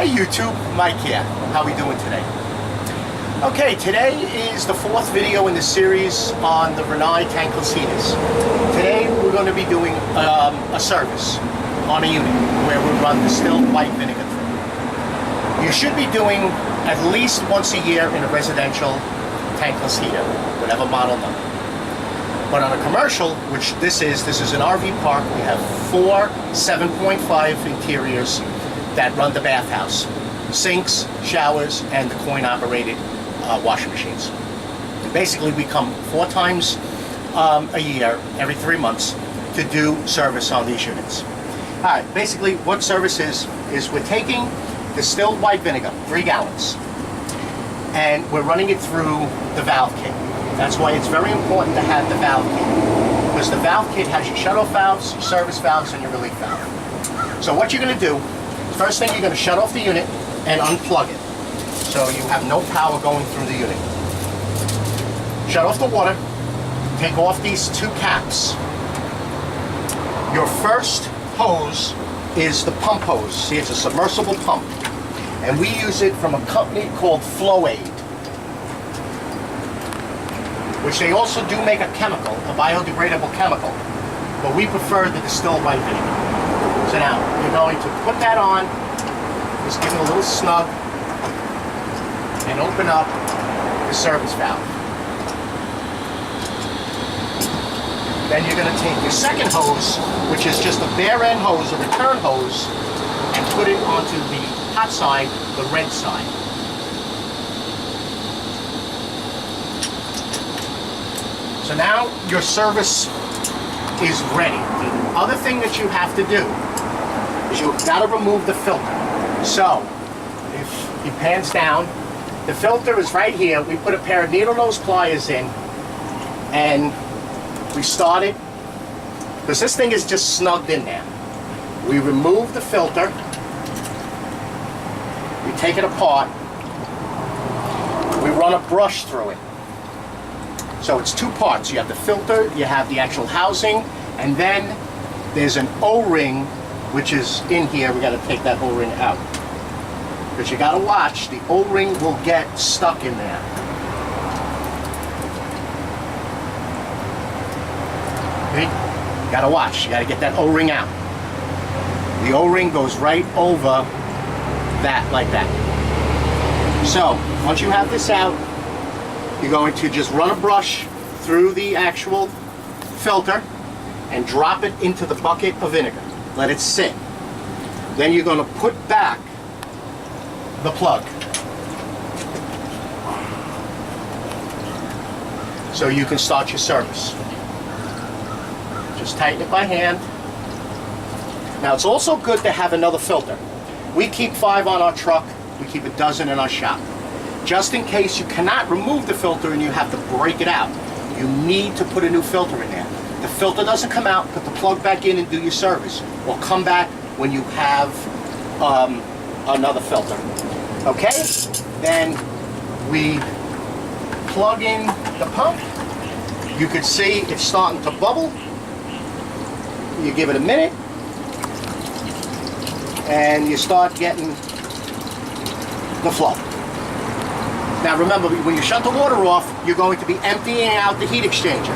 Hey YouTube, Mike here. How we doing today? Okay, today is the fourth video in the series on the Rinnai tankless heaters. Today we're going to be doing a service on a unit where we run distilled white vinegar through. You should be doing at least once a year in a residential tankless heater, whatever model number. But on a commercial, which this is an RV park, we have 4 7.5 interiors that run the bathhouse, sinks, showers, and the coin-operated washing machines. And basically, we come 4 times a year, every 3 months, to do service on these units. All right, basically, what service is we're taking distilled white vinegar, 3 gallons, and we're running it through the valve kit. That's why it's very important to have the valve kit, because the valve kit has your shut-off valves, your service valves, and your relief valve. So what you're going to do, first thing, you're going to shut off the unit and unplug it, so you have no power going through the unit. Shut off the water, take off these 2 caps. Your first hose is the pump hose. See, it's a submersible pump, and we use it from a company called Flow-Aid, which they also do make a chemical, a biodegradable chemical, but we prefer the distilled white vinegar. So now, you're going to put that on, just give it a little snug, and open up the service valve. Then you're going to take your second hose, which is just a bare end hose, a return hose, and put it onto the hot side, the red side. So now your service is ready. The other thing that you have to do is you've got to remove the filter. So if he pans down, the filter is right here. We put a pair of needle nose pliers in, and we start it, because this thing is just snugged in there. We remove the filter, we take it apart, we run a brush through it. So it's 2 parts. You have the filter, you have the actual housing, and then there's an O-ring which is in here. We got to take that O-ring out, because you got to watch, the O-ring will get stuck in there. Okay? You got to watch. You got to get that O-ring out. The O-ring goes right over that, like that. So once you have this out, you're going to just run a brush through the actual filter and drop it into the bucket of vinegar. Let it sit. Then you're going to put back the plug, so you can start your service. Just tighten it by hand. Now, it's also good to have another filter. We keep 5 on our truck. We keep a dozen in our shop. Just in case you cannot remove the filter and you have to break it out, you need to put a new filter in there. The filter doesn't come out, put the plug back in and do your service. Or come back when you have another filter. Okay? Then we plug in the pump. You can see it's starting to bubble. You give it a minute, and you start getting the flow. Now remember, when you shut the water off, you're going to be emptying out the heat exchanger.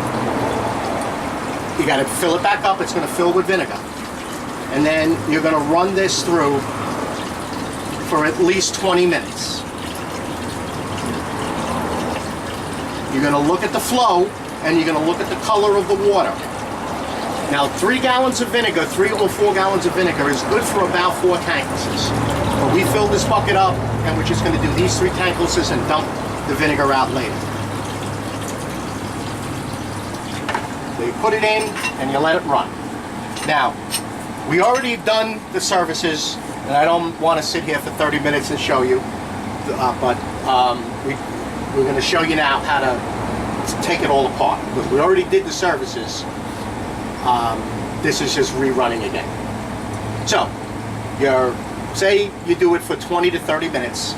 You got to fill it back up. It's going to fill with vinegar. And then you're going to run this through for at least 20 minutes. You're going to look at the flow, and you're going to look at the color of the water. Now, 3 gallons of vinegar, 3 or 4 gallons of vinegar is good for about 4 tanklesses. But we fill this bucket up, and we're just going to do these 3 tanklesses and dump the vinegar out later. So you put it in, and you let it run. Now, we already done the services, and I don't want to sit here for 30 minutes and show you, but we're going to show you now how to take it all apart. Because we already did the services. This is just rerunning again. So, say you do it for 20 to 30 minutes.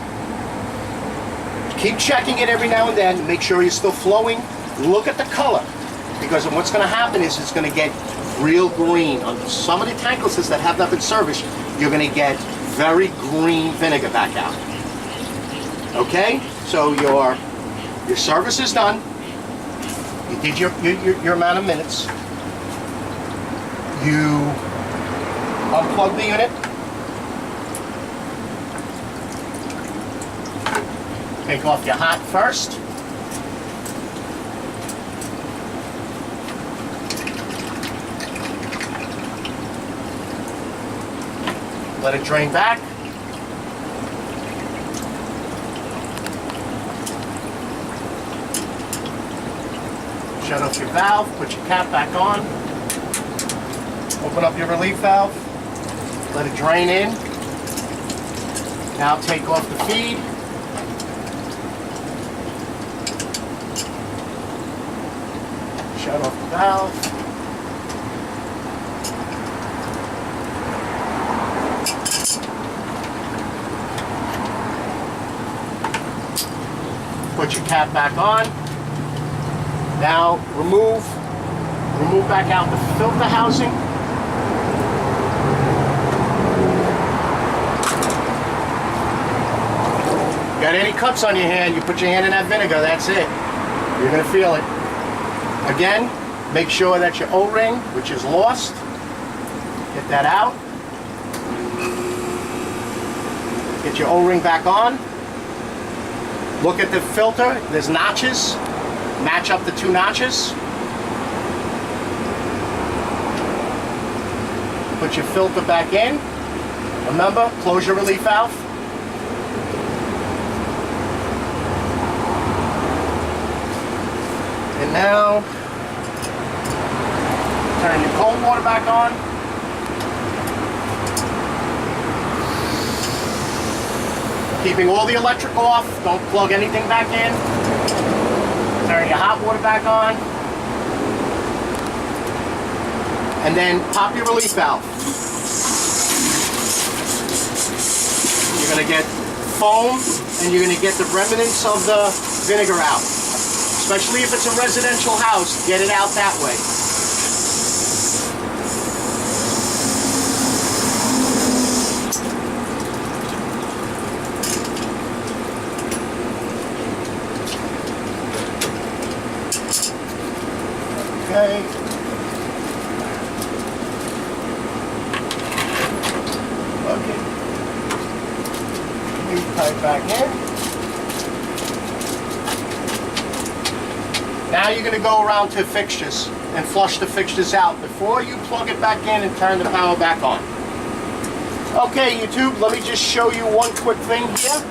Keep checking it every now and then. Make sure you're still flowing. Look at the color, because what's going to happen is it's going to get real green. On some of the tanklesses that have not been serviced, you're going to get very green vinegar back out. Okay, so your service is done. You did your amount of minutes. You unplug the unit. Take off your hot first. Let it drain back. Shut off your valve, put your cap back on. Open up your relief valve. Let it drain in. Now take off the feed. Shut off the valve. Put your cap back on. Now remove back out the filter housing. Got any cuts on your hand, you put your hand in that vinegar, that's it. You're gonna feel it. Again, make sure that your O-ring, which is lost, get that out. Get your O-ring back on. Look at the filter, there's notches. Match up the two notches. Put your filter back in. Remember, close your relief valve. And now, turn your cold water back on. Keeping all the electric off, don't plug anything back in. Turn your hot water back on. And then pop your relief valve. You're going to get foam and you're going to get the remnants of the vinegar out. Especially if it's a residential house, get it out that way. Okay. Okay. Lead pipe back in. Now you're going to go around to fixtures and flush the fixtures out before you plug it back in and turn the power back on. Okay, YouTube, let me just show you one quick thing here.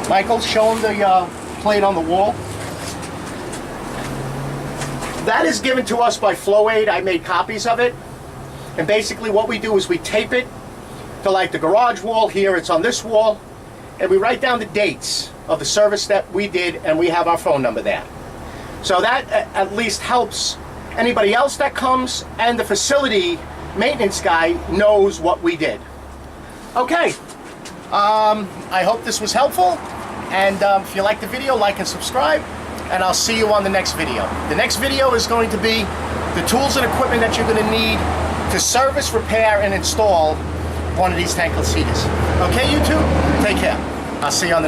Michael's showing the plate on the wall. That is given to us by FlowAid. I made copies of it. And basically what we do is we tape it to like the garage wall here, it's on this wall, and we write down the dates of the service that we did, and we have our phone number there. So that at least helps anybody else that comes, and the facility maintenance guy knows what we did. Okay, I hope this was helpful, and if you like the video, like and subscribe. And I'll see you on the next video. The next video is going to be the tools and equipment that you're going to need to service, repair, and install one of these tankless heaters. Okay, YouTube? Take care. I'll see you on the next